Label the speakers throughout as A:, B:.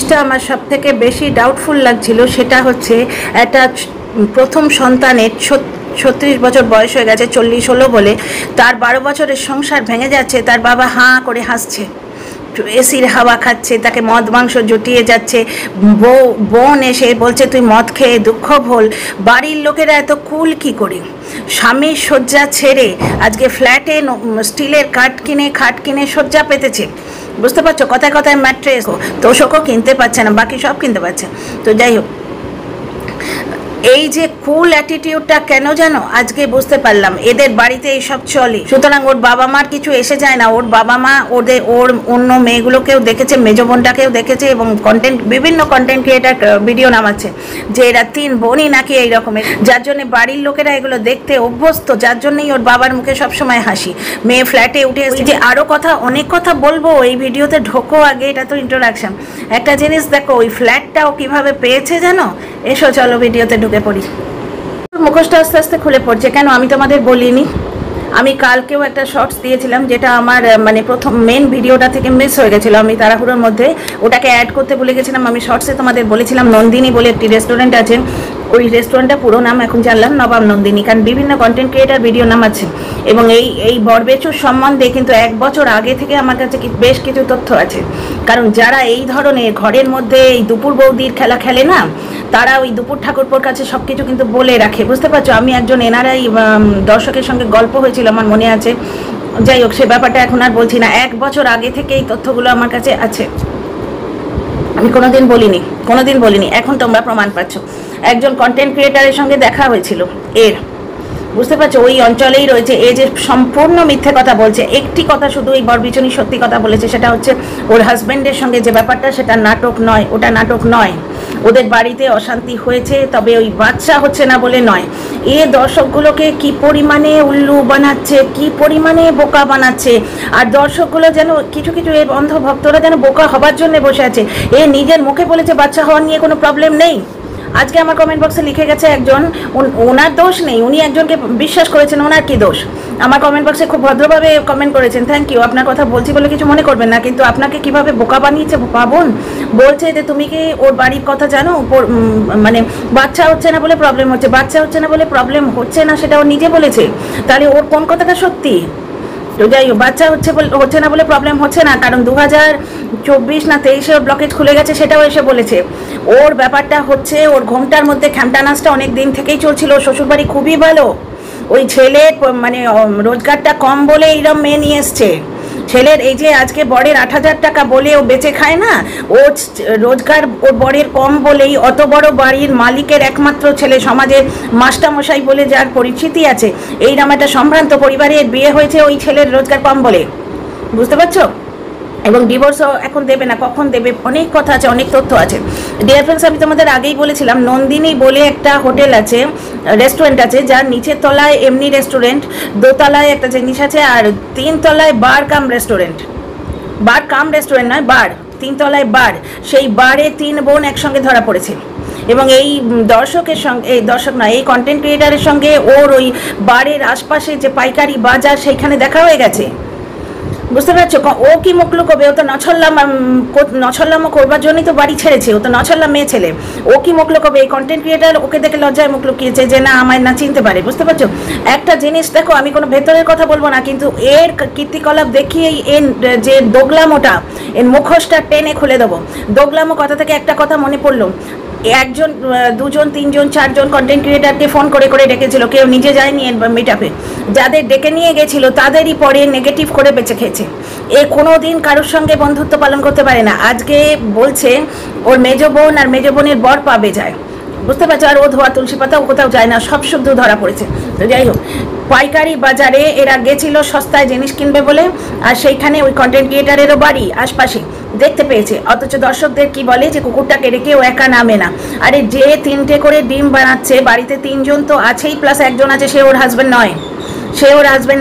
A: জিনিসটা আমার সব থেকে বেশি ডাউটফুল লাগছিল সেটা হচ্ছে একটা প্রথম সন্তানের 36 বছর বয়স হয়ে গেছে, 40 হলো বলে তার 12 বছরের সংসার ভেঙে যাচ্ছে, তার বাবা হাঁ করে হাসছে, এসির হাওয়া খাচ্ছে, তাকে মদ মাংস জুটিয়ে যাচ্ছে, বোন এসে বলছে তুই মদ খেয়ে দুঃখ ভোল। বাড়ির লোকেরা এত কুল কি করে? স্বামীর শয্যা ছেড়ে আজকে ফ্ল্যাটে স্টিলের খাট কিনে শয্যা পেতেছে, বুঝতে পারছো? কথায় কথায় ম্যাট্রেস তোষকও কিনতে পারছে না, বাকি সব কিনতে পারছে। তো যাই হোক, এই যে কুল অ্যাটিটিউডটা কেন জানো আজকে বুঝতে পারলাম, এদের বাড়িতে এইসব চলে। সুতরাং ওর বাবা মার কিছু এসে যায় না, ওর বাবা মা ওর অন্য মেয়েগুলোকেও দেখেছে, মেজো বোনটাকেও দেখেছে, এবং বিভিন্ন কন্টেন্ট ক্রিয়েটার ভিডিও নামাচ্ছে যে এরা 3 বোনই নাকি এই রকমের, যার জন্য বাড়ির লোকেরা এগুলো দেখতে অভ্যস্ত, যার জন্যই ওর বাবার মুখে সবসময় হাসি। মেয়ে ফ্ল্যাটে উঠে এসে যে আরও অনেক কথা বলবো এই ভিডিওতে, ঢোকো আগে, এটা তো ইন্ট্রোডাকশন। একটা জিনিস দেখো, ওই ফ্ল্যাটটাও কিভাবে পেয়েছে জানো? এসো চলো ভিডিওতে ঢুকে পড়ি। মুখোশটা আস্তে আস্তে খুলে পড়ছে কেন আমি তোমাদের বলিনি। আমি কালকেও একটা শর্টস দিয়েছিলাম যেটা আমার মানে প্রথম মেন ভিডিওটা থেকে মিস হয়ে গেছিলো, আমি তাড়াহুড়োর মধ্যে ওটাকে অ্যাড করতে ভুলে গেছিলাম। আমি শর্টসে তোমাদের বলেছিলাম নন্দিনী বলে একটি রেস্টুরেন্ট আছে, ওই রেস্টুরেন্টটা পুরো নাম এখন জানলাম নবাব নন্দিনী, কারণ বিভিন্ন কন্টেন্ট ক্রিয়েটার ভিডিও নামাচ্ছে। এবং এই বরবেচুর সম্বন্ধে কিন্তু 1 বছর আগে থেকে আমার কাছে বেশ কিছু তথ্য আছে, কারণ যারা এই ধরনের ঘরের মধ্যে এই দুপুর বৌদির খেলা খেলে না, তারা ওই দুপুর ঠাকুরপোর কাছে সব কিছু কিন্তু বলে রাখে, বুঝতে পারছো? আমি একজন এনআরআই দর্শকের সঙ্গে গল্প হয়েছিল আমার মনে আছে, যাই হোক সে ব্যাপারটা এখন আর বলছি না। 1 বছর আগে থেকে এই তথ্যগুলো আমার কাছে আছে, আমি কোনোদিন বলিনি, এখন তোমরা প্রমাণ পাচ্ছ। একজন কন্টেন্ট ক্রিয়েটারের সঙ্গে দেখা হয়েছিল এর, বুঝতে পারছো? ওই অঞ্চলেই রয়েছে। এ যে সম্পূর্ণ মিথ্যে কথা বলছে, একটি কথা শুধু এই বরবিচনি সত্যি কথা বলেছে, সেটা হচ্ছে ওর হাজব্যান্ডের সঙ্গে যে ব্যাপারটা সেটা নাটক নয়, ওটা নাটক নয়। ওদের বাড়িতে অশান্তি হয়েছে, তবে ওই বাচ্চা হচ্ছে না বলে নয়। এ দর্শকগুলোকে কি পরিমাণে উল্লু বানাচ্ছে, কি পরিমাণে বোকা বানাচ্ছে, আর দর্শকগুলো যেন কিছু এর অন্ধ ভক্তরা যেন বোকা হবার জন্য বসে আছে। এ নিজের মুখে বলেছে বাচ্চা হওয়ার নিয়ে কোনো প্রবলেম নেই। আজকে আমার কমেন্ট বক্সে লিখে গেছে একজন, ওনার দোষ নেই, উনি একজনকে বিশ্বাস করেছেন, ওনার কি দোষ? আমার কমেন্ট বক্সে খুব ভদ্রভাবে কমেন্ট করেছেন, থ্যাংক ইউ। আপনার কথা বলছি বলে কিছু মনে করবেন না, কিন্তু আপনাকে কিভাবে বোকা বানিয়েছে পাবন। বলছে যে তুমি কি ওর বাড়ির কথা জানো, মানে বাচ্চা হচ্ছে না বলে প্রবলেম হচ্ছে, বাচ্চা হচ্ছে না বলে প্রবলেম হচ্ছে না সেটা ও নিজে বলেছে, তাহলে ওর কোন কথাটা সত্যি? তো যাই হোক, বাচ্চা হচ্ছে না বলে প্রবলেম হচ্ছে না, কারণ 2024 না 23-এ ওর ব্লকেজ খুলে গেছে, সেটাও এসে বলেছে। ওর ব্যাপারটা হচ্ছে ওর ঘোমটার মধ্যে খ্যামটা নাচটা অনেক দিন থেকেই চলছিল। শ্বশুরবাড়ি খুবই ভালো, ওই ছেলের মানে রোজগারটা কম বলে এইরকম মেয়ে নিয়ে এসছে। ছেলের এই যে আজকে বরের 8,000 টাকা বলে ও বেঁচে খায় না, ও রোজগার ওর বরের কম বলেই অত বড় বাড়ির মালিকের একমাত্র ছেলে, সমাজের মাস্টারমশাই বলে যার পরিচিতি আছে, এইরকম একটা সম্ভ্রান্ত পরিবারের বিয়ে হয়েছে ওই ছেলের রোজগার কম বলে, বুঝতে পারছো? এবং ডিভোর্সও এখন দেবে না, কখন দেবে, অনেক কথা আছে, অনেক তথ্য আছে। ডিয়ার ফ্রেন্ডস, আমি তোমাদের আগেই বলেছিলাম নন্দিনী বলে একটা হোটেল আছে, রেস্টুরেন্ট আছে, যার নিচের তলায় এমনি রেস্টুরেন্ট, দোতলায় একটা জিনিস আছে, আর 3 তলায় বার কাম রেস্টুরেন্ট নয়, বার, 3 তলায় বার। সেই বারে 3 বোন একসঙ্গে ধরা পড়েছে, এবং এই দর্শকের সঙ্গে, এই কন্টেন্ট ক্রিয়েটারের সঙ্গে ওর ওই বারের আশপাশে যে পাইকারি বাজার সেইখানে দেখা হয়ে গেছে, বুঝতে পারছো? ও কি মুখ লুকোবে? ও তো নছল্লামো করবার জন্যই তো বাড়ি ছেড়েছে, ও তো নছল্লা মেয়ে ছেলে, ও কি মুখ লুকোবে? এই কন্টেন্ট ক্রিয়েটার ওকে দেখে লজ্জায় মুখ লুকিয়েছে যে না আমায় না চিনতে পারে, বুঝতে পারছো? একটা জিনিস দেখো, আমি কোনো ভেতরের কথা বলবো না, কিন্তু এর কীর্তিকলাপ দেখিয়েই এর যে দোগলামোটা, এর মুখোশটা টেনে খুলে দেবো। দোগলামো কথা থেকে একটা কথা মনে পড়লো, 1 জন 2 জন 3 জন 4 জন কন্টেন্ট ক্রিয়েটারকে ফোন করে ডেকেছিল, কেউ নিজে যায়নি মিট আপে। যাদের ডেকে নিয়ে গেছিল তাদেরই পরে নেগেটিভ করে বেঁচে খেয়েছে। এ কোনো দিন কারোর সঙ্গে বন্ধুত্ব পালন করতে পারে না। আজকে বলছে ওর মেজো বোন আর মেজো বোনের বর পাবে যায়, বুঝতে পারছো? আর ও ধোয়া তুলসী পাতাও কোথাও যায় না, সব শুদ্ধ ধরা পড়েছে। তো যাই হোক, পাইকারি বাজারে এরা গেছিল সস্তায় জিনিস কিনবে বলে, আর সেইখানে ওই কন্টেন্ট ক্রিয়েটারেরও বাড়ি আশপাশে দেখতে পেয়েছে। অথচ দর্শকদের কি বলে যে কুকুরটাকে রেখে ও একা নামে না। আরে যে 3টে করে ডিম বানাচ্ছে, বাড়িতে 3 জন তো আছেই, প্লাস একজন আছে, সে ওর হাজব্যান্ড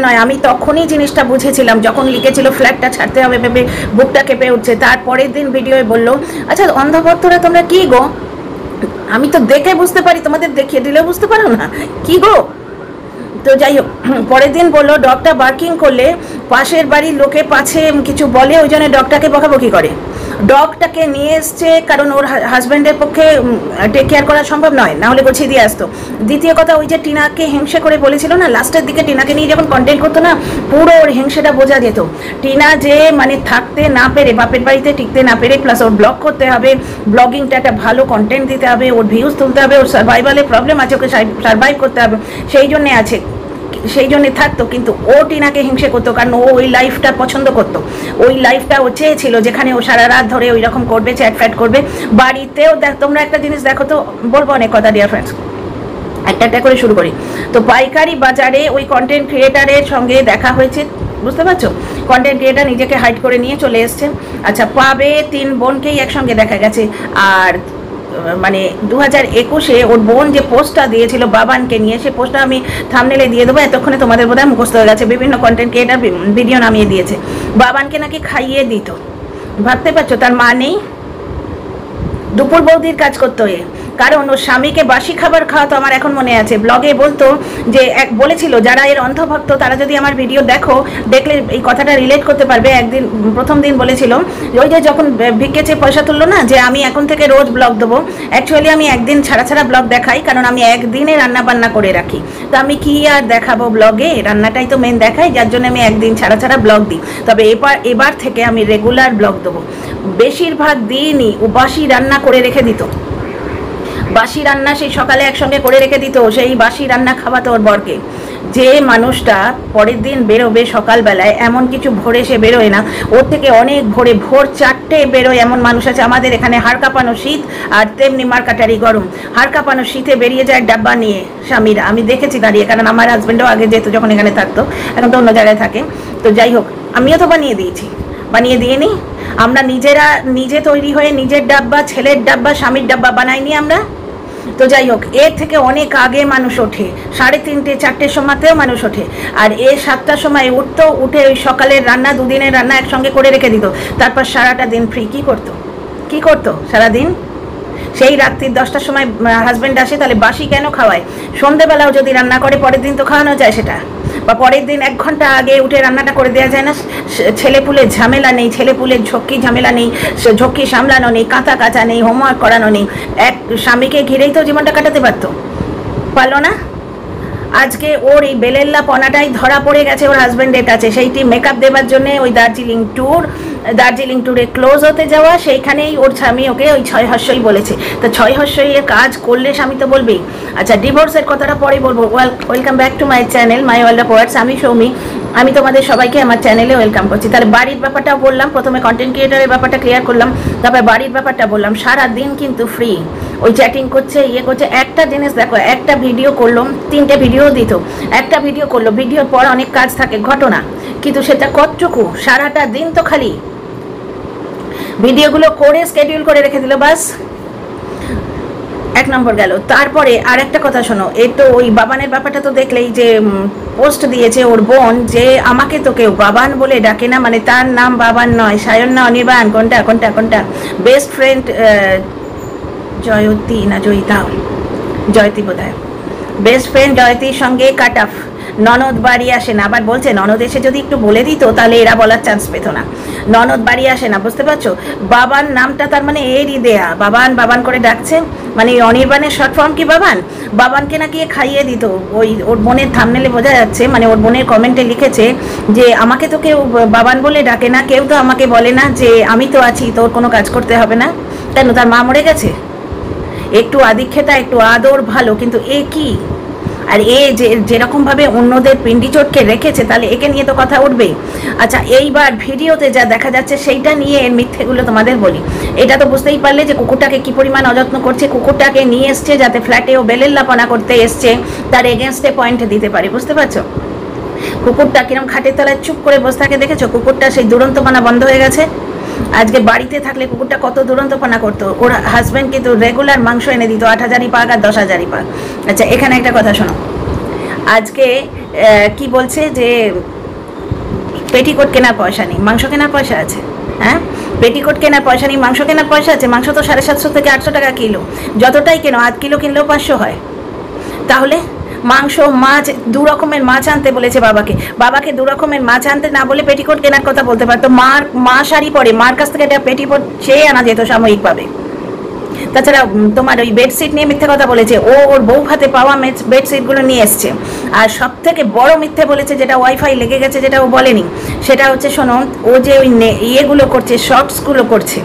A: নয়। আমি তখনই জিনিসটা বুঝেছিলাম যখন লিখেছিল ফ্ল্যাটটা ছাড়তে হবে ভেবে বুকটা কেঁপে উঠছে। তারপরের দিন ভিডিওয়ে বললো, আচ্ছা অন্ধভক্তরা তোমরা কি গো? আমি তো দেখে বুঝতে পারি, তোমাদের দেখিয়ে দিলেও বুঝতে পারো না কি গো? তো যাই হোক, পরের দিন বললো ডগটা বার্কিং করলে পাশের বাড়ির লোকে পাছে কিছু বলে, ওই জন্য ডগটাকে বকাবকি করে। ডগটাকে নিয়ে এসছে কারণ ওর হাজব্যান্ডের পক্ষে টেক কেয়ার করা সম্ভব নয়, না হলে গুছিয়ে দিয়ে আসতো। দ্বিতীয় কথা, ওই যে টিনাকে হিংসে করে বলেছিল না, লাস্টের দিকে টিনাকে নিয়ে যখন কন্টেন্ট করতো না, পুরো ওর হিংসেটা বোঝা যেত। টিনা যে মানে থাকতে না পেরে, বাপের বাড়িতে টিকতে না পেরে, প্লাস ওর ব্লগ করতে হবে, ব্লগিংটা একটা ভালো কন্টেন্ট দিতে হবে, ওর ভিউজ তুলতে হবে, ওর সার্ভাইভালের প্রবলেম আছে, ওকে সার্ভাইভ করতে হবে, সেই জন্যে আছে, সেই জন্যে থাকতো। কিন্তু ও টিনাকে হিংসে করতো কারণ ও ওই লাইফটা পছন্দ করতো, ওই লাইফটা ও চেয়েছিল যেখানে ও সারা রাত ধরে ওই রকম করবে, চ্যাট ফ্যাট করবে। বাড়িতেও তোমরা একটা জিনিস দেখো তো, বলবো অনেক কথা ডিয়ার ফ্রেন্ডস, একটা করে শুরু করি। তো পাইকারি বাজারে ওই কন্টেন্ট ক্রিয়েটারের সঙ্গে দেখা হয়েছে, বুঝতে পারছো? কন্টেন্ট ক্রিয়েটার নিজেকে হাইড করে নিয়ে চলে এসছে। আচ্ছা, পাবে 3 বোনকেই একসঙ্গে দেখা গেছে। আর মানে 2021-এ ওর বোন যে পোস্টটা দিয়েছিল বাবানকে নিয়ে, সে পোস্টটা আমি থাম্বনেলে দিয়ে দেবো, এতক্ষণে তোমাদের বোধহয় মুখস্থ হয়ে গেছে, বিভিন্ন কন্টেন্ট ক্রিয়েটার ভিডিও নামিয়ে দিয়েছে। বাবানকে নাকি খাইয়ে দিত, ভাবতে পারছো? তার মা নেই, দুপুর বৌদির কাজ করতো এ, কারণ ওর স্বামীকে বাসি খাবার খাওয়াতো। আমার এখন মনে আছে, ব্লগে বলতো যে বলেছিল যারা এর অন্ধভক্ত তারা যদি আমার ভিডিও দেখলে এই কথাটা রিলেট করতে পারবে। একদিন প্রথম দিন বলেছিল ওই যে যখন ভিক্ষে চেয়ে পয়সা তুললো না, যে আমি এখন থেকে রোজ ব্লগ দেবো। অ্যাকচুয়ালি আমি একদিন ছাড়া ব্লগ দেখাই, কারণ আমি একদিনে রান্না বান্না করে রাখি, তো আমি কি আর দেখাবো ব্লগে, রান্নাটাই তো মেন দেখাই, যার জন্য আমি একদিন ছাড়া ব্লগ দিই। তবে এবার থেকে আমি রেগুলার ব্লগ দেবো। বেশিরভাগ দিনই ও বাসি রান্না করে রেখে দিত, বাসি রান্না সেই সকালে একসঙ্গে করে রেখে দিত, সেই বাসি রান্না খাওয়াতো ওর বরকে। যে মানুষটা পরের দিন বেরোবে সকালবেলায়, এমন কিছু ভোরে সে বেরোয় না, ওর থেকে অনেক ভোরে, ভোর 4টে বেরোয় এমন মানুষ আছে আমাদের এখানে। হাড় কাঁপানো শীত আর তেমনি মারকাটারি গরম, হাড় কাঁপানো শীতে বেরিয়ে যায় ডাব্বা নিয়ে স্বামীরা, আমি দেখেছি দাঁড়িয়ে, কারণ আমার হাজব্যান্ডও আগে যেত যখন এখানে থাকতো, এখন তো অন্য জায়গায় থাকে। তো যাই হোক, আমিও তো বানিয়ে দিয়েছি, বানিয়ে দিয়ে নি আমরা নিজে তৈরি হয়ে নিজের ডাব্বা, ছেলের ডাব্বা, স্বামীর ডাব্বা বানাইনি আমরা। তো যাই হোক, এর থেকে অনেক আগে মানুষ ওঠে, 3:30 4টের সময়তেও মানুষ ওঠে, আর 7টার সময় উঠতো, উঠে ওই সকালের রান্না, দুদিনের রান্না একসঙ্গে করে রেখে দিত, তারপর সারাটা দিন ফ্রি। কি করতো সারাদিন? সেই রাত্রি 10টার সময় হাজব্যান্ড আসে, তাহলে বাসি কেন খাওয়ায়? সন্ধেবেলাও যদি রান্না করে পরের দিন তো খাওয়ানো যায় সেটা, বা পরের দিন 1 ঘন্টা আগে উঠে রান্নাটা করে দেওয়া যায় না? ছেলেপুলের ঝামেলা নেই, ছেলেপুলের ঝক্কি ঝামেলা নেই, ঝক্কি সামলানো নেই, কাঁচা নেই, হোমওয়ার্ক করানো নেই, এক স্বামীকে ঘিরেই তো জীবনটা কাটাতে পারলো না। আজকে ওর এই বেলেল্লা পনাটাই ধরা পড়ে গেছে ওর হাজব্যান্ডের কাছে, সেইটি মেকআপ দেওয়ার জন্য ওই দার্জিলিং ট্যুরে ক্লোজ হতে যাওয়া, সেইখানেই ওর স্বামী ওকে ওই 6 হস্যই বলেছে। তো 6 হস্যইয়ের কাজ করলে স্বামী তো বলবেই। আচ্ছা, ডিভোর্সের কথাটা পরে বলবো। Welcome back to my channel my world of words. আমি সৌমি, আমি তোমাদের সবাইকে আমার চ্যানেলে ওয়েলকাম করছি। তাহলে বাড়ির ব্যাপারটাও বললাম, প্রথমে কন্টেন্ট ক্রিয়েটারের ব্যাপারটা ক্লিয়ার করলাম, তারপরে বাড়ির ব্যাপারটা বললাম। সারা দিন কিন্তু ফ্রি, ওই চ্যাটিং করছে, করছে। একটা জিনিস দেখো, একটা ভিডিও করলো, 3টে ভিডিও দিত, একটা ভিডিও করলো, ভিডিওর পর অনেক কাজ থাকে, ঘটনা, কিন্তু সেটা কতটুকু? সারাটা দিন তো খালি ভিডিওগুলো করে স্কেডিউল করে রেখে দিল, বাস 1 নম্বর গেল। তারপরে আর একটা কথা শোনো, এই তো ওই বাবানের ব্যাপারটা তো দেখলেই, যে পোস্ট দিয়েছে ওর বোন, যে আমাকে তো কেউ বাবান বলে ডাকে না, মানে তার নাম বাবান নয়, সায়ন না অনির্বাণ, কোনটা বেস্ট ফ্রেন্ড জয়তী না জয়িতা, জয়তী বোধহয়, বেস্ট ফ্রেন্ড জয়তীর সঙ্গে কাট অফ। ননদ বাড়ি আসে না, আবার বলছে ননদ এসে যদি একটু বলে দিত তাহলে এরা বলার চান্স পেত না। ননদ বাড়ি আসে না, বুঝতে পারছো? বাবান নামটা তার মানে এরই দেয়া, বাবান করে ডাকছে, মানে অনির্বাণের শর্ট ফর্ম কি বাবান? বাবানকে নাকি খাইয়ে দিত। ওই ওর বোনের থাম্বনেলে বোঝা যাচ্ছে, মানে ওর বোনের কমেন্টে লিখেছে যে আমাকে তো কেউ বাবান বলে ডাকে না, কেউ তো আমাকে বলে না যে আমি তো আছি, তোর কোনো কাজ করতে হবে না। কেন? তার মা মরে গেছে? একটু আদিক্ষেতা, একটু আদর ভালো, কিন্তু এ কি? আর এ যেরকমভাবে অন্যদের পিন্ডি চটকে রেখেছে, তাহলে একে নিয়ে তো কথা উঠবেই। আচ্ছা, এইবার ভিডিওতে যা দেখা যাচ্ছে সেইটা নিয়ে এর মিথ্যেগুলো তোমাদের বলি। এটা তো বুঝতেই পারলে যে কুকুরটাকে কি পরিমাণ অযত্ন করছে। কুকুরটাকে নিয়ে এসছে যাতে ফ্ল্যাটেও বেলেল্লাপনা করতে এসছে, তার এগেনস্টে পয়েন্ট দিতে পারে, বুঝতে পারছো? কুকুরটা কিরম খাটের তলায় চুপ করে বসে থাকে দেখেছো? কুকুরটা সেই দুরন্তপনা বন্ধ হয়ে গেছে। আজকে বাড়িতে থাকলে কুকুরটা কত দুরন্তপনা করতো। ওর হাজব্যান্ড কিন্তু রেগুলার মাংস এনে দিত, 8,000ই পাক আর 10,000ই পাক। আচ্ছা, এখানে একটা কথা শোনো, আজকে কি বলছে যে পেটিকোট কেনার পয়সা নেই, মাংস কেনার পয়সা আছে। হ্যাঁ, পেটিকোট কেনার পয়সা নেই, মাংস কেনার পয়সা আছে। মাংস তো 750 থেকে 800 টাকা কিলো, যতটাই কেনো, 8 কিলো কিনলেও 500 হয়। তাহলে মাংস, মাছ, 2 রকমের মাছ আনতে বলেছে বাবাকে। বাবাকে 2 রকমের মাছ আনতে না বলে পেটিকোট কেনার কথা বলতে পারতো। মা শাড়ি পরে, মার কাছ থেকে একটা পেটিকোট চেয়ে আনা যেত সাময়িকভাবে। তাছাড়া তোমার ওই বেডশিট নিয়ে মিথ্যে কথা বলেছে, ওর বউ হাতে পাওয়া বেডশিটগুলো নিয়ে এসছে। আর সব থেকে বড় মিথ্যে বলেছে, যেটা ওয়াইফাই লেগে গেছে, যেটা ও বলেনি, সেটা হচ্ছে শোনো, ও যে ওই ইয়েগুলো করছে, শর্টসগুলো করছে,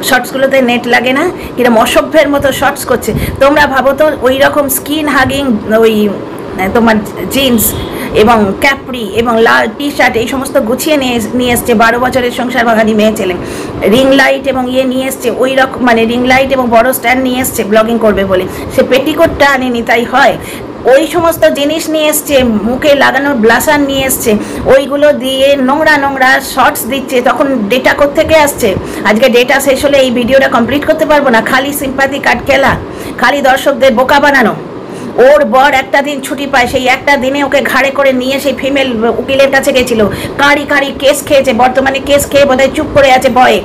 A: শর্টসগুলোতে নেট লাগে না, কিরম অসভ্যের মতো শর্টস করছে। তোমরা ভাবো তো, ওই রকম স্কিন হাগিং ওই তোমার জিন্স এবং ক্যাপরি এবং লাল টি শার্ট এই সমস্ত গুছিয়ে নিয়ে এসছে 12 বছরের সংসার ভাঙানি মেয়ে ছেলে। রিং লাইট এবং ইয়ে নিয়ে এসছে, ওই রকম মানে রিং লাইট এবং বড় স্ট্যান্ড নিয়ে এসছে ব্লগিং করবে বলে। সে পেটিকোটটা আনেনি, তাই হয়। ওই সমস্ত জিনিস নিয়ে এসছে, মুখে লাগানোর ব্লাসার নিয়ে এসছে, ওইগুলো দিয়ে নোংরা নোংরা শর্টস দিচ্ছে। তখন ডেটা কোত্থেকে আসছে? আজকে ডেটা শেষ হলে এই ভিডিওটা কমপ্লিট করতে পারবো না। খালি সিম্পাথি কার্ড খেলা, খালি দর্শকদের বোকা বানানো। ওর বর একটা দিন ছুটি পায়, সেই একটা দিনে ওকে ঘাড়ে করে নিয়ে সেই ফিমেল উকিলের কাছে গেছিল। কাঁড়ি কাঁড়ি কেস খেয়েছে, বর্তমানে কেস খেয়ে বোধহয় চুপ করে আছে ভয়ে।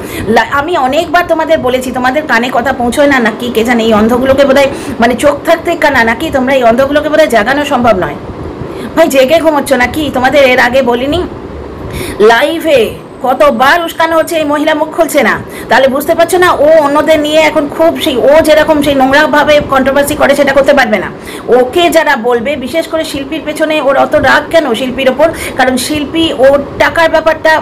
A: আমি অনেকবার তোমাদের বলেছি, তোমাদের কানে কথা পৌঁছয় না নাকি কে জানে। এই অন্ধগুলোকে বোধহয় মানে চোখ থাকতে কানা নাকি, তোমরা এই অন্ধগুলোকে বোধহয় জাগানো সম্ভব নয়। ভাই জেগে ঘুমোচ্ছ নাকি? তোমাদের এর আগে বলিনি লাইভে কতবার উস্কানো হচ্ছে, এই মহিলা মুখ খুলছে না? তাহলে বুঝতে পারছো না, ও অন্যদের নিয়ে এখন খুব সেই, ও যেরকম সেই নোংরাভাবে কন্ট্রোভার্সি করে সেটা করতে পারবে না। ওকে যারা বলবে, বিশেষ করে শিল্পীর পেছনে ওর অত রাগ কেন শিল্পীর ওপর? কারণ শিল্পী ওর টাকার ব্যাপারটা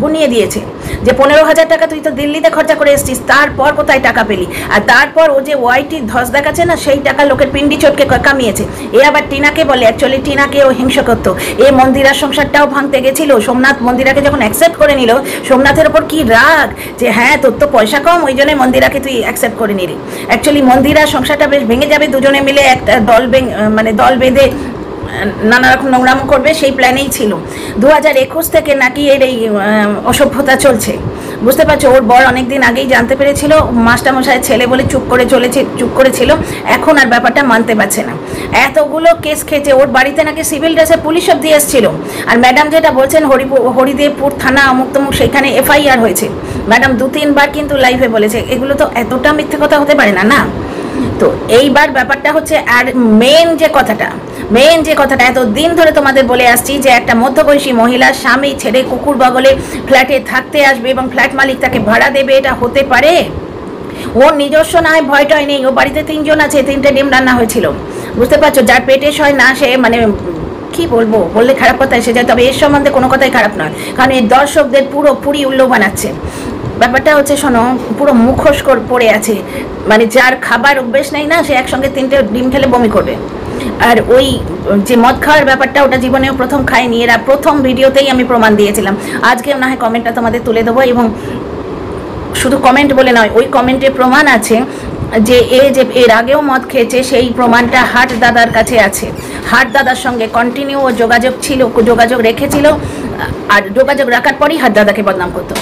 A: গুনিয়ে দিয়েছে, যে 15,000 টাকা তুই তো দিল্লিতে খরচা করে এসছিস, তারপর কোথায় টাকা পেলি? আর তারপর ও যে ওয়াইটির ধস দেখাচ্ছে না, সেই টাকা লোকের পিন্ডি চটকে কামিয়েছে। এ আবার টিনাকে বলে, অ্যাকচুয়ালি টিনাকে ও হিংসা করতো। এ মন্দিরার সংসারটাও ভাঙতে গেছিল। সোমনাথ মন্দিরাকে যখন অ্যাকসেপ্ট করে নিল, সোমনাথের ওপর কি রাগ, যে হ্যাঁ তোর তো পয়সা কম, ওই জন্য মন্দিরাকে তুই অ্যাকসেপ্ট করে নিলি। অ্যাকচুয়ালি মন্দিরার সংসারটা বেশ ভেঙে যাবে, দুজনে মিলে একটা দল বেঁধে নানা রকম নোংরাম করবে, সেই প্ল্যানেই ছিল। 2021 থেকে নাকি এর এই অসভ্যতা চলছে, বুঝতে পারছো? ওর বর অনেকদিন আগেই জানতে পেরেছিল, মাস্টারমশাইয়ের ছেলে বলে চুপ করেছিল। এখন আর ব্যাপারটা মানতে পারছে না। এতগুলো কেস খেয়েছে, ওর বাড়িতে নাকি সিভিল ড্রেসে পুলিশও দিয়ে এসেছিল। আর ম্যাডাম যেটা বলছেন, হরিদেবপুর থানা অমুক তমুক, সেখানে FIR হয়েছে। ম্যাডাম 2-3 বার কিন্তু লাইভে বলেছে। এগুলো তো এতটা মিথ্যে কথা হতে পারে না, না? তো এইবার ব্যাপারটা হচ্ছে, আর মেন যে কথাটা এত দিন ধরে তোমাদের বলে আসছি, যে একটা মধ্যবয়সী মহিলা স্বামী ছেড়ে কুকুর বগলে ফ্ল্যাটে থাকতে আসবে এবং ফ্ল্যাট মালিক তাকে ভাড়া দেবে, এটা হতে পারে? ওর নিজস্ব না হয় ভয়টয় নেই, ও বাড়িতে 3 জন আছে, 3টে ডিম রান্না হয়েছিল, বুঝতে পারছো? যার পেটে সয় না, সে মানে কি বলবো, বললে খারাপ কথা এসে যায়, তবে এর সম্বন্ধে কোনো কথাই খারাপ নয়, কারণ এই দর্শকদের পুরোপুরি উল্লো বানাচ্ছে। ব্যাপারটা হচ্ছে শোনো, পুরো মুখোশ পড়ে আছে, মানে যার খাবার অভ্যেস নেই না, সে একসঙ্গে 3টে ডিম খেলে বমি করবে। আর ওই যে মদ খাওয়ার ব্যাপারটা, ওটা জীবনেও প্রথম খায়নি। এরা প্রথম ভিডিওতেই আমি প্রমাণ দিয়েছিলাম। আজকে না হয় কমেন্টটা তোমাদের তুলে দেবো, এবং শুধু কমেন্ট বলে নয়, ওই কমেন্টে প্রমাণ আছে যে এর আগেও মদ খেয়েছে, সেই প্রমাণটা হাট দাদার কাছে আছে। হাট দাদার সঙ্গে কন্টিনিউ যোগাযোগ রেখেছিল, আর যোগাযোগ রাখার পরই হাট দাদাকে বদনাম করতো,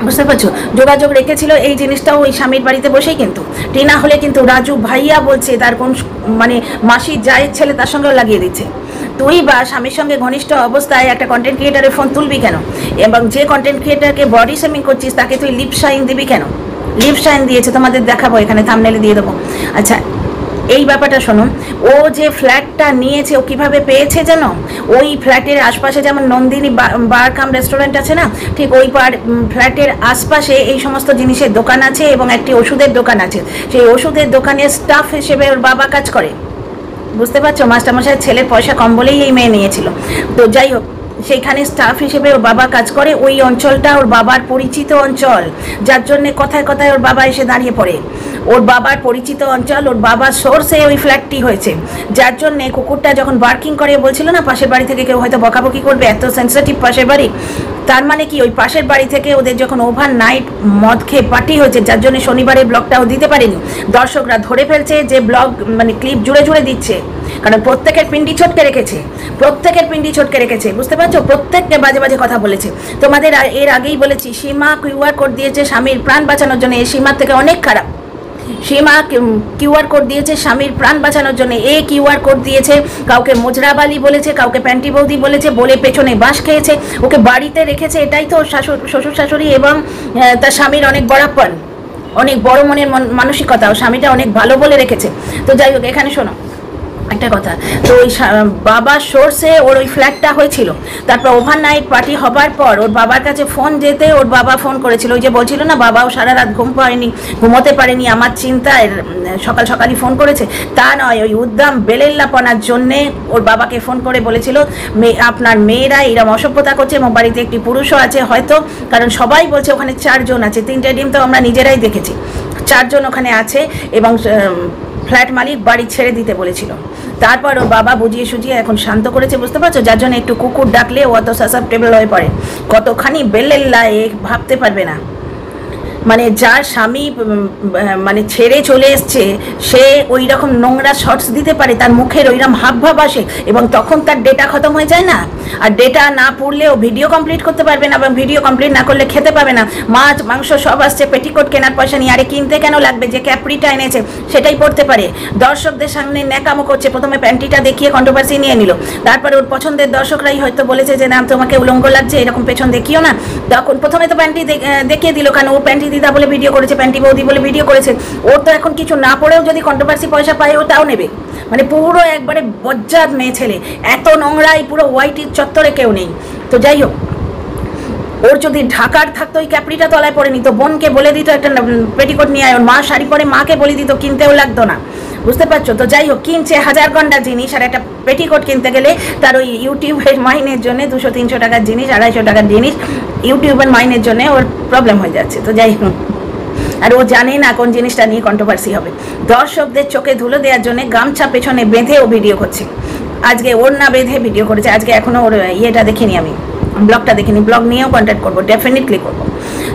A: বুঝতে পারছো? যোগাযোগ রেখেছিল, এই জিনিসটাও ওই স্বামীর বাড়িতে বসেই। কিন্তু টিনা হলে কিন্তু রাজু ভাইয়া বলছে, তার কোন মানে মাসির জায়ের ছেলে, তার সঙ্গেও লাগিয়ে দিচ্ছে। তুই বা স্বামীর সঙ্গে ঘনিষ্ঠ অবস্থায় একটা কন্টেন্ট ক্রিয়েটারের ফোন তুলবি কেন? এবং যে কন্টেন্ট ক্রিয়েটারকে বডি শেমিং করছিস, তাকে তুই লিপ শাইন দিবি কেন? লিপ শাইন দিয়েছে, তোমাদের দেখাবো, এখানে থাম্বনেলে দিয়ে দেবো। আচ্ছা, এই ব্যাপারটা শোনো, ও যে ফ্ল্যাটটা নিয়েছে, ও কিভাবে পেয়েছে জানো? ওই ফ্ল্যাটের আশপাশে যেমন নন্দিনী বার কাম রেস্টুরেন্ট আছে না, ঠিক ওই ফ্ল্যাটের আশপাশে এই সমস্ত জিনিসের দোকান আছে, এবং একটি ওষুধের দোকান আছে। সেই ওষুধের দোকানে স্টাফ হিসেবে ওর বাবা কাজ করে, বুঝতে পারছো? মাস্টারমশাইয়ের ছেলের পয়সা কম বলেই এই মেয়ে নিয়েছিল। তো যাই হোক, সেইখানে স্টাফ হিসেবে ওর বাবা কাজ করে। ওই অঞ্চলটা ওর বাবার পরিচিত অঞ্চল, যার জন্য কথায় কথায় ওর বাবা এসে দাঁড়িয়ে পড়ে। ওর বাবার পরিচিত অঞ্চল, ওর বাবার সোর্সে ওই ফ্ল্যাটটি হয়েছে, যার জন্যে কুকুরটা যখন বার্কিং করে, বলছিল না পাশের বাড়ি থেকে কেউ হয়তো বকাবকি করবে, এত সেন্সিটিভ পাশের বাড়ি। তার মানে কি, ওই পাশের বাড়ি থেকে ওদের যখন ওভার নাইট মদ খেয়ে পার্টি হয়েছে, যার জন্য শনিবারের ব্লগটাও দিতে পারেনি, দর্শকরা ধরে ফেলছে যে ব্লগ মানে ক্লিপ জুড়ে দিচ্ছে, কারণ প্রত্যেকের পিন্ডি ছটকে রেখেছে, বুঝতে পারছো? প্রত্যেককে বাজে কথা বলেছে। তোমাদের এর আগেই বলেছি, সীমা QR কোড দিয়েছে স্বামীর প্রাণ বাঁচানোর জন্য, এই সীমার থেকে অনেক খারাপ। সীমা QR কোড দিয়েছে স্বামীর প্রাণ বাঁচানোর জন্য, QR কোড দিয়েছে, কাউকে মোজরাবালি বলেছে, কাউকে প্যান্টি বৌদি বলেছে, বলে পেছনে বাঁশ খেয়েছে, ওকে বাড়িতে রেখেছে। এটাই তো শ্বশুর শাশুড়ি এবং তার স্বামীর অনেক বড়াপন, অনেক বড় মনের মানসিকতা। ও স্বামীটা অনেক ভালো বলে রেখেছে। তো যাই হোক, এখানে শোনো, একটা কথা। তো ওই বাবার সোর্সে ওর ওই ফ্ল্যাটটা হয়েছিল। তারপর ওভারনাইট পার্টি হবার পর ওর বাবার কাছে ফোন যেতে ওর বাবা ফোন করেছিল, ওই যে বলছিল না বাবাও সারা রাত ঘুমোতে পারেনি আমার চিন্তায় সকাল সকালই ফোন করেছে, তা নয়, ওই উদ্দাম বেলেল্লাপনার জন্যে ওর বাবাকে ফোন করে বলেছিল আপনার মেয়েরা এরম অসভ্যতা করছে এবং বাড়িতে একটি পুরুষও আছে হয়তো, কারণ সবাই বলছে ওখানে 4 জন আছে, 3টে ডিম তো আমরা নিজেরাই দেখেছি, 4 জন ওখানে আছে এবং ফ্ল্যাট মালিক বাড়ি ছেড়ে দিতে বলেছিল। তারপর ওর বাবা বুঝিয়ে সুঝিয়ে এখন শান্ত করেছে, বুঝতে পারছো, যার জন্য একটু কুকুর ডাকলে ও অত সাসেপ্টেবল হয়ে পড়ে, কতখানি বেলেল্লা ভাবতে পারবে না। মানে যার স্বামী মানে ছেড়ে চলে এসছে সে ওই রকম নোংরা শর্টস দিতে পারে, তার মুখের ওইরকম হাবভাব আসে এবং তখন তার ডেটা খতম হয়ে যায় না, আর ডেটা না পড়লেও ভিডিও কমপ্লিট করতে পারবে না এবং ভিডিও কমপ্লিট না করলে খেতে পাবে না। মাছ মাংস সব আসছে, পেটিকোট কেনার পয়সা নিয়ে, আরে কিনতে কেন লাগবে, যে ক্যাপ্রিটা এনেছে সেটাই পড়তে পারে। দর্শকদের সামনে ন্যাকামো করছে, প্রথমে প্যান্টিটা দেখিয়ে কন্ট্রোভার্সি নিয়ে নিল, তারপরে ওর পছন্দের দর্শকরাই হয়তো বলেছে যে না তোমাকে উলঙ্গ লাগছে এরকম পেছন দেখিও না, তখন প্রথমে তো প্যান্টি দেখিয়ে দিল, কারণ ও প্যান্টি দিদা বলে ভিডিও করেছে, প্যান্টি বৌদি বলে ভিডিও করেছে, ওর তো এখন কিছু না পড়েও যদি কন্ট্রোভার্সি পয়সা পায় ও তাও নেবে। মানে পুরো একবারে বজ্জাত মেয়ে ছেলে, এত নোংরাই পুরো হোয়াইটির চত্বরে কেউ নেই। তো যাই হোক, ওর যদি ঢাকার থাকতো ওই ক্যাপড়িটা তলায় পড়ে নিত, বোনকে বলে দিত একটা পেটিকোট নিয়ে আয়, ওর মা শাড়ি পরে মাকে বলে দিত, কিনতেও লাগতো না, বুঝতে পারছো। তো যাই হোক, কিনছে 1000 ঘন্টা জিনিস, আর একটা পেটিকোট কিনতে গেলে তার ওই ইউটিউবের মাইনের জন্য 200-300 টাকার জিনিস, 250 টাকার জিনিস ইউটিউবের মাইনের জন্য ওর প্রবলেম হয়ে যাচ্ছে। তো যাই হোক, আর ও জানে না কোন জিনিসটা নিয়ে কন্ট্রোভার্সি হবে। দর্শকদের চোখে ধুলো দেওয়ার জন্য গামছা পেছনে বেঁধে ও ভিডিও করছে, আজকে ওর না বেঁধে ভিডিও করেছে, আজকে এখনো ওর ইয়েটা দেখিনি, আমি ব্লগটা দেখিনি, ব্লগ নিয়েও কন্ট্যাক্ট করবো, ডেফিনেটলি করবো।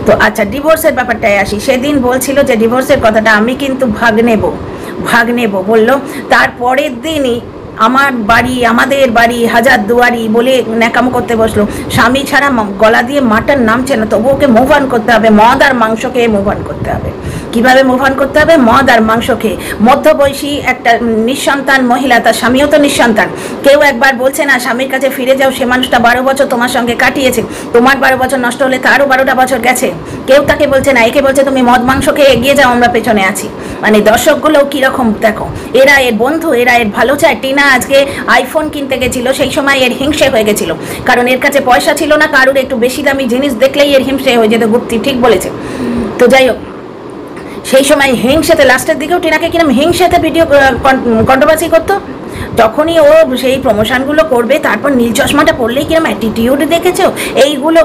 A: তো আচ্ছা, ডিভোর্সের ব্যাপারটায় আসি। সেদিন বলছিল যে ডিভোর্সের কথাটা আমি কিন্তু ভাগ নেব বললো, তারপরের দিনই আমাদের বাড়ি হাজার দুয়ারি বলে ন্যাকামো করতে বসলো। স্বামী ছাড়া গলা দিয়ে মাটন নামছে না, তবু ওকে মুভ অন করতে হবে, মদ আর মাংস খেয়ে মুভ অন করতে হবে। কিভাবে মুভ অন করতে হবে? মদ আর মাংস খেয়ে। মধ্যবয়সী একটা নিঃসন্তান মহিলা, তার স্বামীও তো নিঃসন্তান, কেউ একবার বলছে না স্বামীর কাছে ফিরে যাও, সে মানুষটা 12 বছর তোমার সঙ্গে কাটিয়েছে, তোমার 12 বছর নষ্ট হলে তারও 12টা বছর গেছে, কেউ তাকে বলছে না, একে বলছে তুমি মদ মাংস খেয়ে এগিয়ে যাও, আমরা পেছনে আছি। মানে দর্শকগুলো কীরকম দেখো, এরা এর বন্ধু, এরা এর ভালো চায়। টিনা আজকে আইফোন কিনতে গেছিল, সেই সময় এর হিংসে হয়ে গেছিল, কারণ এর কাছে পয়সা ছিল না, কারুর একটু বেশি দামি জিনিস দেখলেই এর হিংসে হয়ে যেত। গুপ্তি ঠিক বলেছে। তো যাই হোক, সেই সময় হিংসেতে লাস্টের দিকেও টিনাকে কিরম হিংসেতে ভিডিও কন্ট্রোভার্সি করতো, তখনই ও সেই প্রমোশনগুলো করবে, তারপর নীল চশমাটা পড়লেই কিরম অ্যাটিটিউড দেখেছো, এইগুলো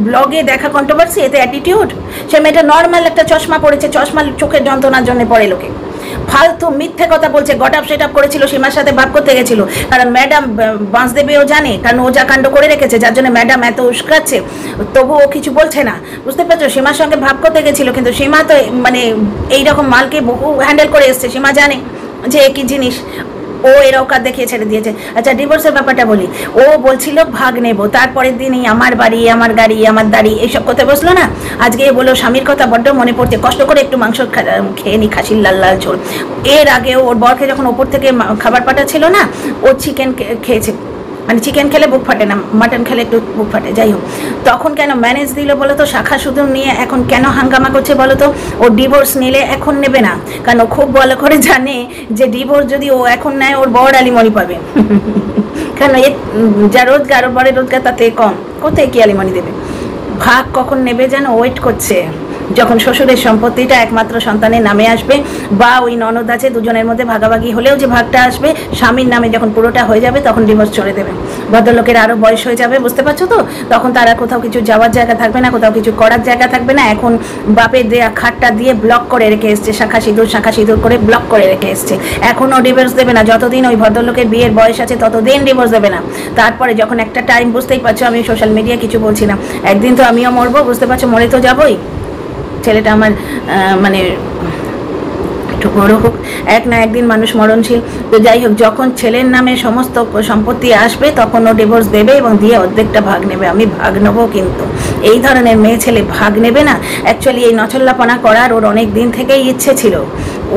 A: ব্লগে দেখা কন্ট্রোভার্সি, এতে অ্যাটিটিউড। সে মেয়েটা নর্মাল একটা চশমা পড়েছে, চশমা চোখের যন্ত্রণার জন্য পড়ে লোকে, ফালতু মিথ্যে কথা বলছে। গট আপ সেট আপ করেছিল, সীমার সাথে ভাব করতে গেছিল, কারণ ম্যাডাম বাঁশদেবেও জানে, কারণ ও যা কাণ্ড করে রেখেছে, যার জন্য ম্যাডাম এত উস্কাচ্ছে, তবু ও কিছু বলছে না, বুঝতে পারছো। সীমার সঙ্গে ভাব করতে গেছিল, কিন্তু সীমা তো মানে এইরকম মালকে বহু হ্যান্ডেল করে এসছে, সীমা জানে যে কি জিনিস, ও এর অকাত দেখিয়ে ছেড়ে দিয়েছে। আচ্ছা, ডিভোর্সের ব্যাপারটা বলি। ও বলছিল ভাগ নেব, তারপরের দিনই আমার বাড়ি, আমার গাড়ি, আমার দাড়ি, এইসব করতে বসলো না। আজকে বললো স্বামীর কথা বড্ড মনে পড়ছে, কষ্ট করে একটু মাংস খেয়ে নি, খাসির লাল লাল ঝোল। এর আগেও ওর বরকে যখন ওপর থেকে খাবার পাঠাচ্ছিল না, ও চিকেন খেয়েছে, মানে চিকেন খেলে বুক ফাটে না, মাটন খেলে একটু বুক ফাটে। যাই হোক, তখন কেন ম্যানেজ দিল বলো তো, শাখা সুদূর নিয়ে এখন কেন হাঙ্গামা করছে বলো তো। ও ডিভোর্স নিলে এখন নেবে না, কারণ ও খুব ভালো করে জানে যে ডিভোর্স যদি ও এখন নেয় ওর বড় আলিমনি পাবে, কারণ এ যা রোজগার, ওর বরের রোজগার তাতে কম, কোথায় কি আলিমনি দেবে। ভাগ কখন নেবে যেন ওয়েট করছে, যখন শ্বশুরের সম্পত্তিটা একমাত্র সন্তানের নামে আসবে, বা ওই ননদ আছে দুজনের মধ্যে ভাগাভাগি হলেও যে ভাগটা আসবে স্বামীর নামে যখন পুরোটা হয়ে যাবে, তখন ডিভোর্স চলে দেবে। ভদ্রলোকের আরও বয়স হয়ে যাবে, বুঝতে পারছো তো, তখন তারা কোথাও কিছু যাওয়ার জায়গা থাকবে না, কোথাও কিছু করার জায়গা থাকবে না। এখন বাপের দেয়া খাটটা দিয়ে ব্লক করে রেখে এসছে, শাখা সিঁদুর করে ব্লক করে রেখে এসছে। এখনও ডিভোর্স দেবে না, যতদিন ওই ভদ্রলোকের বিয়ের বয়স আছে ততদিন ডিভোর্স দেবে না। তারপরে যখন একটা টাইম, বুঝতেই পারছো, আমি সোশ্যাল মিডিয়া কিছু বলছি না, একদিন তো আমিও মরবো, বুঝতে পারছো, মরে তো যাবোই। ছেলেটা আমার মানে একটু বড় হোক, এক না একদিন মানুষ মরণশীল। তো যাই হোক, যখন ছেলের নামে সমস্ত সম্পত্তি আসবে তখন ও ডিভোর্স দেবে এবং দিয়ে অর্ধেকটা ভাগ নেবে। আমি ভাগ নেবো, কিন্তু এই ধরনের মেয়ে ছেলে ভাগ নেবে না। অ্যাকচুয়ালি এই নচল্লাপনা করার ওর অনেক দিন থেকেই ইচ্ছে ছিল,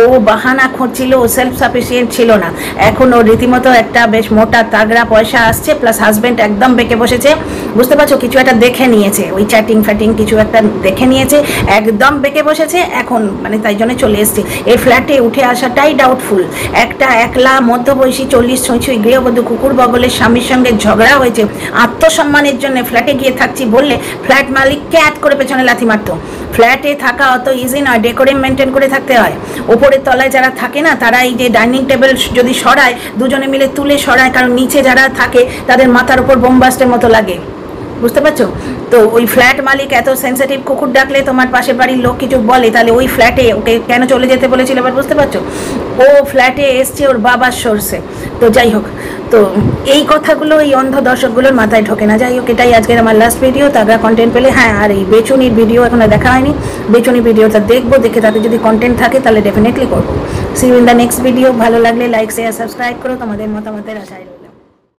A: ও বাহানা খুঁজছিল, ও সেলফ সাফিসিয়েন্ট ছিল না। এখন ও রীতিমতো একটা বেশ মোটা তাগড়া পয়সা আসছে, প্লাস হাজব্যান্ড একদম বেঁকে বসেছে, বুঝতে পারছো, কিছু একটা দেখে নিয়েছে, ওই চ্যাটিং ফ্যাটিং কিছু একটা দেখে নিয়েছে, একদম বেঁকে বসেছে এখন, মানে তাই জন্য চলে এসছে। এই ফ্ল্যাটে উঠে আসাটাই ডাউটফুল। একটা একলা মধ্যবয়সী 40 ছুঁই গৃহবধূ কুকুর বগলের স্বামীর সঙ্গে ঝগড়া হয়েছে, আত্মসম্মানের জন্য ফ্ল্যাটে গিয়ে থাকছি বললে ফ্ল্যাট মালিক ক্যাট করে পেছনে লাথি মারতো। ফ্ল্যাটে থাকা অত ইজি নয়, ডেকোরেম মেনটেন করে থাকতে হয়। ওপরের তলায় যারা থাকে না, তারা এই যে ডাইনিং টেবিল যদি সরায়, দুজনে মিলে তুলে সরায়, কারণ নিচে যারা থাকে তাদের মাথার উপর বোমবাস্টের মতো লাগে, বুঝতে পারছো? তো ওই ফ্ল্যাট মালিক এত সেন্সিটিভ, কুকুর ডাকলে তোমার পাশের বাড়ির লোক কিছু বলে, তাহলে ওই ফ্ল্যাটে ওকে কেন চলে যেতে বলেছিল এবার বুঝতে পারছো? ও ফ্ল্যাটে এসছে ওর বাবার সোর্সে। তো যাই হোক, তো এই কথাগুলো এই অন্ধ দর্শকগুলোর মাথায় ঢোকে না। যাই হোক, এটাই আজকের আমার লাস্ট ভিডিও। তারা কন্টেন্ট পেলে, হ্যাঁ, আর এই বেচুনির ভিডিও এখনো দেখা হয়নি, বেচুনির ভিডিওটা দেখবো, দেখে তাতে যদি কন্টেন্ট থাকে তাহলে ডেফিনেটলি করবো। See you in the next video. ভালো লাগলে লাইক শেয়ার সাবস্ক্রাইব করো, তোমাদের মতামতের আশায়।